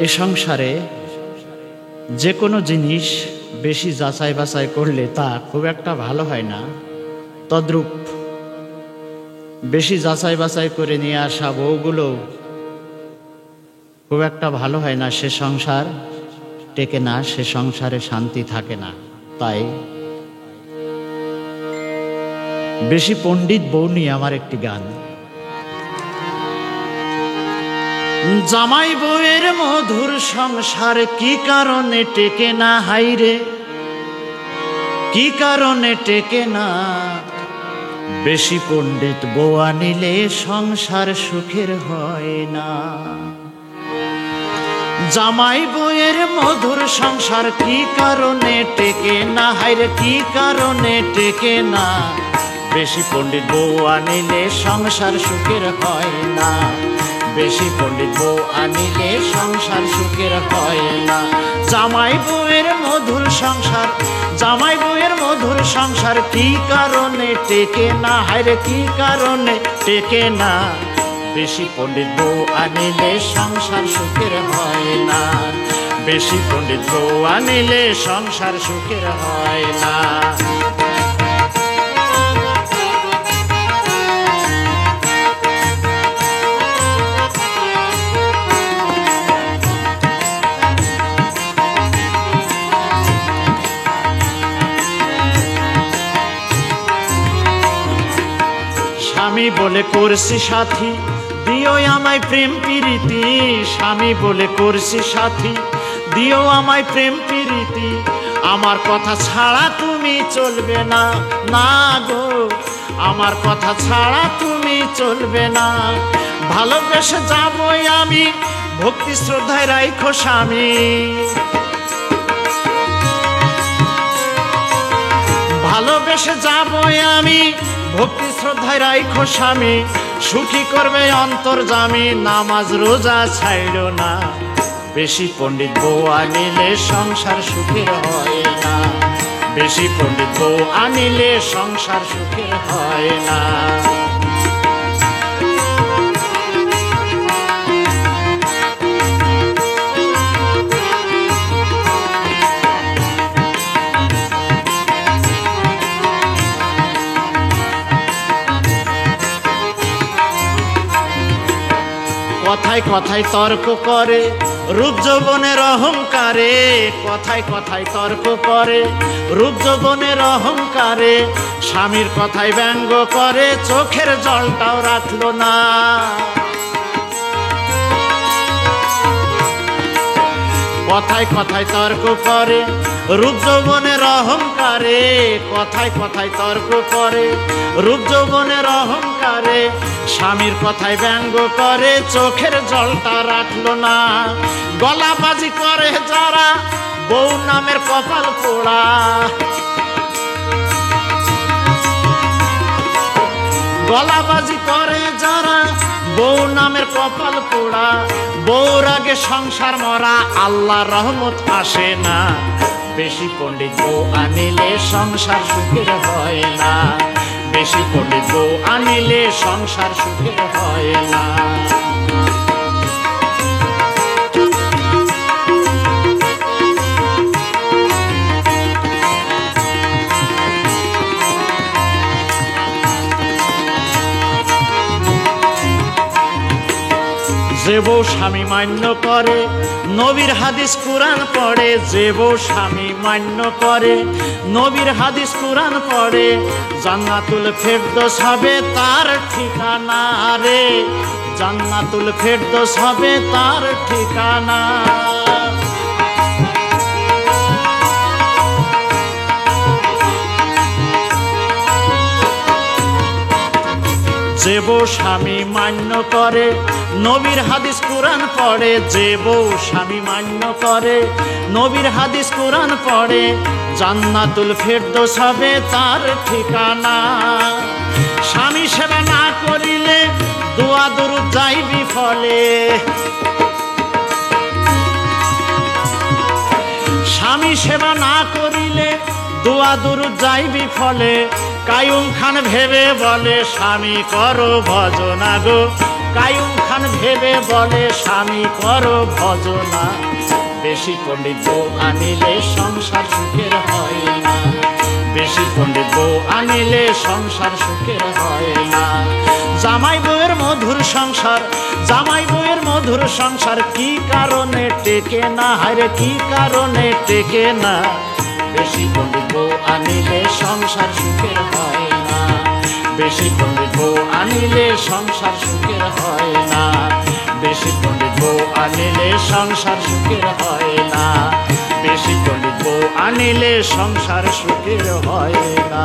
এ সংসারে যে কোনো জিনিস বেশি যাচাই বাছাই করলে তা খুব একটা ভালো হয় না। তদ্রূপ বেশি যাচাই বাছাই করে নিয়ে আসা বউগুলো খুব একটা ভালো হয় না। সে সংসার টেকে না, সে সংসারে শান্তি থাকে না। তাই বেশি পণ্ডিত বউ নিয়ে আমার একটি গান। জামাই বউয়ের মধুর সংসার কি কারণে টেকে না, হাইরে কি কারণে টেকে না। বেশি পণ্ডিত বউ আনিলে সংসার সুখের হয় না। জামাই বউয়ের মধুর সংসার কি কারণে টেকে না, হাইরে কি কারণে টেকে না। বেশি পণ্ডিত বউ আনিলে সংসার সুখের হয় না। বেশি পণ্ডিত বউ আনিলে সংসার সুখের হয় না। জামাই বউয়ের মধুর সংসার, জামাই বউয়ের মধুর সংসার কি কারণে টেকে না, হায়রে কি কারণে টেকে না। বেশি পণ্ডিত বউ আনিলে সংসার সুখের হয় না। বেশি পণ্ডিত বউ আনিলে সংসার সুখের হয় না। স্বামী বলে করছি সাথী, দিও আমায় প্রেম প্রীতি। স্বামী বলে করছি সাথী, দিও আমায় প্রেম প্রীতি। আমার কথা ছাড়া তুমি চলবে না, না গো আমার কথা ছাড়া তুমি চলবে না। ভালোবেসে যাবই আমি, ভক্তি শ্রদ্ধায় রাখো স্বামী। ভালোবেসে যাবই আমি, ভক্তি শ্রদ্ধায় রাখো স্বামী। সুখী করবে অন্তর্যামী, নামাজ রোজা ছাইড়ো না। বেশি পণ্ডিত বউ আনিলে সংসার সুখের হয় না। বেশি পণ্ডিত বউ আনিলে সংসার সুখের হয় না। কথায় কথায় তর্ক করে রূপ যৌবনের অহংকারে। কথায় কথায় তর্ক করে রূপ যৌবনের অহংকারে। স্বামীর কথায় ব্যঙ্গ করে, চোখের জলটাও রাখলো না। কথায় কথায় তর্ক করে রূপ যৌবনের অহংকারে। কথায় কথায় তর্ক করে রূপ যৌবনের অহংকারে। স্বামীর কথায় ব্যঙ্গ করে, চোখের জলটা রাখলো না। গলাবাজি করে যারা, বউ নামের কপাল পোড়া। গলাবাজি করে যারা, বউ নামের কপাল পোড়া। বউর আগে সংসার মরা, আল্লাহর রহমত আসে না। বেশি পণ্ডিত বউ আনিলে সংসার সুখের হয় না। বেশি পণ্ডিত বউ আনিলে সংসার সুখের হয় না। যে বউ স্বামী মান্য করে, নবীর হাদিস কুরআন পড়ে। যে বউ স্বামী মান্য করে, নবীর হাদিস কুরআন পড়ে। জান্নাতুল ফেরদৌস হবে তার ঠিকানা রে। জান্নাতুল ফেরদৌস হবে তার ঠিকানা। যে বউ স্বামী মান্য করে, নবীর হাদিস কুরআন পড়ে। যে বউ স্বামী মান্য করে, নবীর হাদিস কুরআন পড়ে। জান্নাতুল ফেরদৌস হবে তার ঠিকানা। স্বামী সেবা না করিলে দোয়া দরুদ যায় বিফলে। স্বামী সেবা না করিলে দোয়া দরুদ যায় বিফলে। কায়ুম খান ভেবে বলে, স্বামী করো ভজনা গো, কায়ুম খান ভেবে বলে স্বামী করো ভজনা, বেশি পণ্ডিত বউ আনিলে সংসার সুখের হয় না, বেশি পণ্ডিত বউ আনিলে সংসার সুখের হয় না। জামাই বউয়ের মধুর সংসার, জামাই বউয়ের মধুর সংসার কি কারণে টেকে না, হায়রে কি কারণে টেকে না, বেশি পণ্ডিত বউ আনিলে সংসার সুখের হয় না, বেশি পণ্ডিত বউ আনিলে সংসার সুখের হয় না, বেশি পণ্ডিত বউ আনিলে সংসার সুখের হয় না, বেশি পণ্ডিত বউ আনিলে সংসার সুখের হয় না।